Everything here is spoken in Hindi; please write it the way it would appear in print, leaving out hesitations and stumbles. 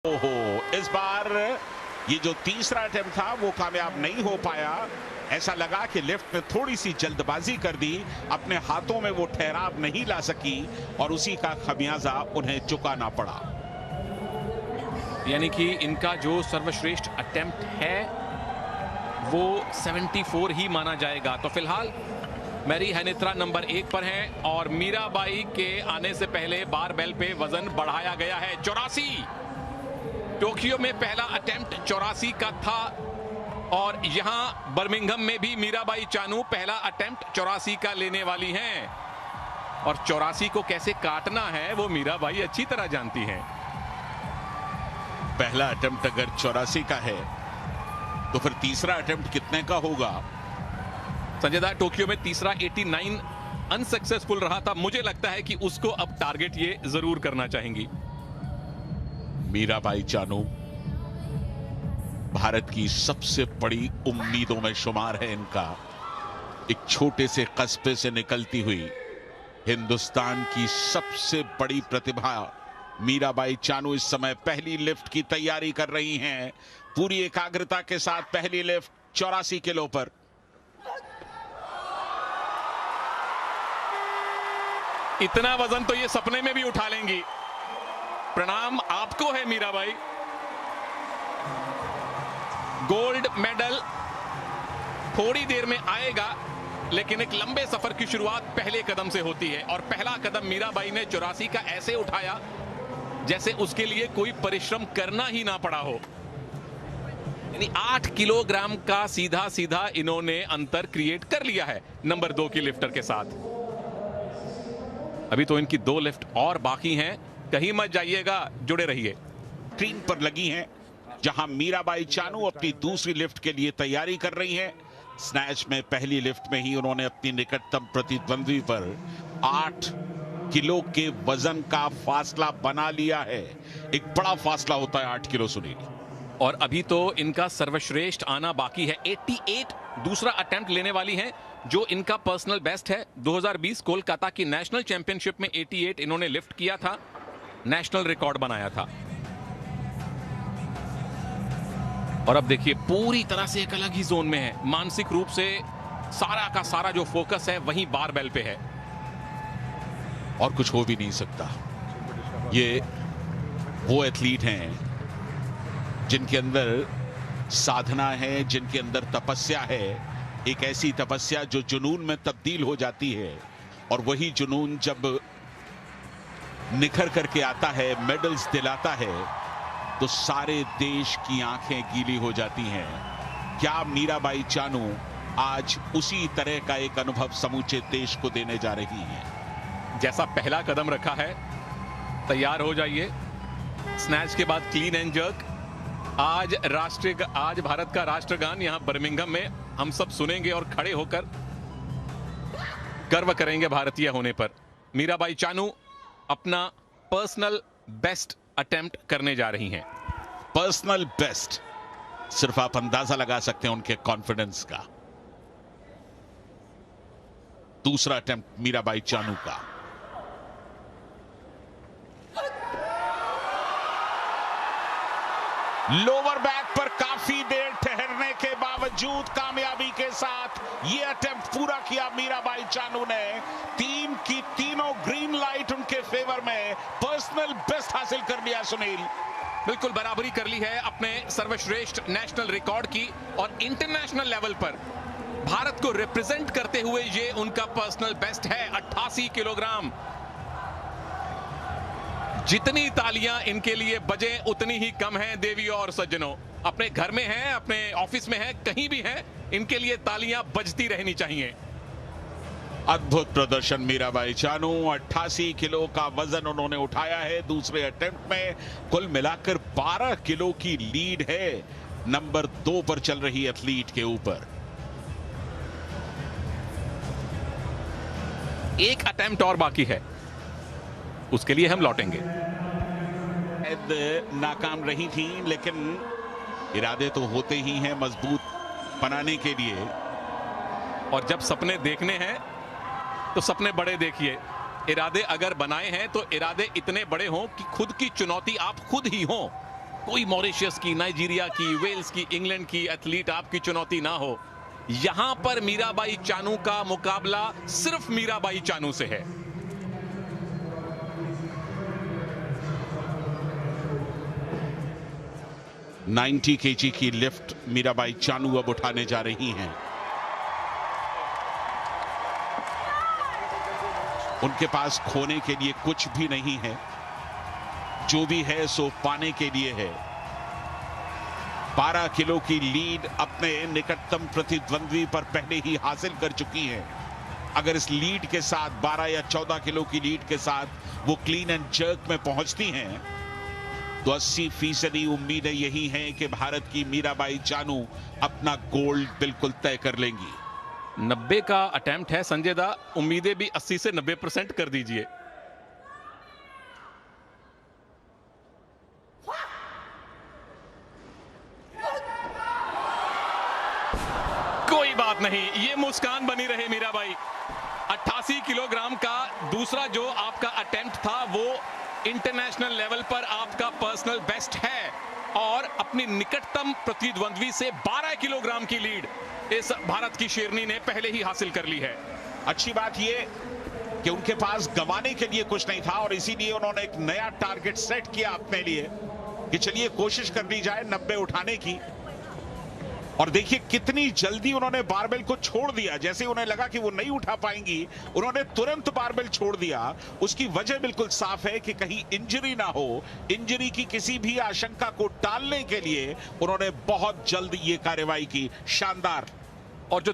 ओहो, इस बार ये जो तीसरा अटेम्प्ट था वो कामयाब नहीं हो पाया। ऐसा लगा कि लेफ्ट में थोड़ी सी जल्दबाजी कर दी, अपने हाथों में वो ठहराव नहीं ला सकी और उसी का खमियाजा उन्हें चुकाना पड़ा। यानी कि इनका जो सर्वश्रेष्ठ अटेम्प्ट है वो 74 ही माना जाएगा। तो फिलहाल मैरी हेनित्रा नंबर 1 पर हैं और मीराबाई के आने से पहले बारबेल पे वजन बढ़ाया गया है 84। टोक्यो में पहला अटेम्प्ट 84 का था और यहां बर्मिंघम में भी मीराबाई चानू पहला अटेम्प्ट 84 का लेने वाली हैं और 84 को कैसे काटना है वो मीराबाई अच्छी तरह जानती हैं। पहला अटेम्प्ट अगर 84 का है तो फिर तीसरा अटेम्प्ट कितने का होगा? संजय दा, टोक्यो में तीसरा 89 अनसक्सेसफुल रहा था। मुझे लगता है कि उसको अब टारगेट ये जरूर करना चाहेंगी। मीराबाई चानू भारत की सबसे बड़ी उम्मीदों में शुमार है। इनका एक छोटे से कस्बे से निकलती हुई हिंदुस्तान की सबसे बड़ी प्रतिभा मीराबाई चानू इस समय पहली लिफ्ट की तैयारी कर रही हैं। पूरी एकाग्रता के साथ पहली लिफ्ट 84 किलो पर। इतना वजन तो ये सपने में भी उठा लेंगी। प्रणाम आपको है मीराबाई। गोल्ड मेडल थोड़ी देर में आएगा, लेकिन एक लंबे सफर की शुरुआत पहले कदम से होती है और पहला कदम मीराबाई ने 84 का ऐसे उठाया जैसे उसके लिए कोई परिश्रम करना ही ना पड़ा हो। यानी 8 किलोग्राम का सीधा सीधा इन्होंने अंतर क्रिएट कर लिया है नंबर 2 की लिफ्टर के साथ। अभी तो इनकी 2 लिफ्ट और बाकी हैं, कहीं मत जाइएगा, जुड़े रहिए। स्क्रीन पर लगी हैं जहां मीराबाई चानू अपनी दूसरी लिफ्ट के लिए तैयारी कर रही हैं। स्नैच में पहली लिफ्ट में ही उन्होंने अपनी निकटतम प्रतिद्वंद्वी पर 8 किलो के वजन का फासला बना लिया है। एक बड़ा फासला होता है 8 किलो, सुनील। और अभी तो इनका सर्वश्रेष्ठ आना बाकी है। 88 दूसरा अटेम्प्ट लेने वाली हैं, जो इनका पर्सनल बेस्ट है। 2020 कोलकाता की नेशनल चैंपियनशिप में 88 इन्होंने लिफ्ट किया था, नेशनल रिकॉर्ड बनाया था। और अब देखिए पूरी तरह से एक अलग ही जोन में है। मानसिक रूप से सारा का सारा जो फोकस है वहीं बारबेल पे है और कुछ हो भी नहीं सकता। ये वो एथलीट हैं जिनके अंदर साधना है, जिनके अंदर तपस्या है, एक ऐसी तपस्या जो जुनून में तब्दील हो जाती है और वही जुनून जब निखर करके आता है, मेडल्स दिलाता है, तो सारे देश की आंखें गीली हो जाती हैं। क्या मीराबाई चानू आज उसी तरह का एक अनुभव समूचे देश को देने जा रही हैं? जैसा पहला कदम रखा है, तैयार हो जाइए। स्नैच के बाद क्लीन एंड जर्क। आज भारत का राष्ट्रगान यहां बर्मिंघम में हम सब सुनेंगे और खड़े होकर गर्व करेंगे भारतीय होने पर। मीराबाई चानू अपना पर्सनल बेस्ट अटेम्प्ट करने जा रही हैं। पर्सनल बेस्ट, सिर्फ आप अंदाजा लगा सकते हैं उनके कॉन्फिडेंस का। दूसरा अटेम्प्ट मीराबाई चानू का। लोअर बैक पर काफी देर ठहरने के बावजूद कामयाबी के साथ यह अटेम्प्ट पूरा किया मीराबाई चानू ने। 3 की तीनों ग्रीन लाइट उनके फेवर में। पर्सनल बेस्ट हासिल कर लिया सुनील। बिल्कुल बराबरी कर ली है अपने सर्वश्रेष्ठ नेशनल रिकॉर्ड की और इंटरनेशनल लेवल पर भारत को रिप्रेजेंट करते हुए ये उनका पर्सनल बेस्ट है। 88 किलोग्राम। जितनी तालियां इनके लिए बजे उतनी ही कम है देवियों और सज्जनों। अपने घर में हैं, अपने ऑफिस में हैं, कहीं भी हैं, इनके लिए तालियां बजती रहनी चाहिए। अद्भुत प्रदर्शन मीराबाई चानू। 88 किलो का वजन उन्होंने उठाया है दूसरे अटेम्प्ट में। कुल मिलाकर 12 किलो की लीड है नंबर 2 पर चल रही एथलीट के ऊपर। एक अटेम्प्ट और बाकी है, उसके लिए हम लौटेंगे। नाकाम रही थी, लेकिन इरादे तो होते ही हैं मजबूत बनाने के लिए। और जब सपने देखने हैं तो सपने बड़े देखिए। इरादे अगर बनाए हैं तो इरादे इतने बड़े हों कि खुद की चुनौती आप खुद ही हों। कोई मॉरिशस की, नाइजीरिया की, वेल्स की, इंग्लैंड की एथलीट आपकी चुनौती ना हो, यहां पर मीराबाई चानू का मुकाबला सिर्फ मीराबाई चानू से है। नाइन्टी केजी की लिफ्ट मीराबाई चानू अब उठाने जा रही हैं। उनके पास खोने के लिए कुछ भी नहीं है, जो भी है सो पाने के लिए है। 12 किलो की लीड अपने निकटतम प्रतिद्वंद्वी पर पहले ही हासिल कर चुकी हैं। अगर इस लीड के साथ 12 या 14 किलो की लीड के साथ वो क्लीन एंड जर्क में पहुंचती हैं, तो 80% उम्मीदें यही हैं कि भारत की मीराबाई चानू अपना गोल्ड बिल्कुल तय कर लेंगी। 90 का अटेम्प्ट है संजय दा, उम्मीदें भी 80 से 90% कर दीजिए। कोई बात नहीं, ये मुस्कान बनी रहे मीराबाई। 88 किलोग्राम का दूसरा जो आपका अटेम्प्ट था वो इंटरनेशनल लेवल पर आपका पर्सनल बेस्ट है, और अपनी निकटतम प्रतिद्वंद्वी से 12 किलोग्राम की लीड इस भारत की शेरनी ने पहले ही हासिल कर ली है। अच्छी बात यह कि उनके पास गंवाने के लिए कुछ नहीं था, और इसीलिए उन्होंने एक नया टारगेट सेट किया अपने लिए कि चलिए कोशिश कर ली जाए 90 उठाने की। और देखिए कितनी जल्दी उन्होंने बारबेल को छोड़ दिया। जैसे उन्हें लगा कि वो नहीं उठा पाएंगी, उन्होंने तुरंत बारबेल छोड़ दिया। उसकी वजह बिल्कुल साफ है कि कहीं इंजरी ना हो। इंजरी की किसी भी आशंका को टालने के लिए उन्होंने बहुत जल्द ये कार्रवाई की। शानदार। और जो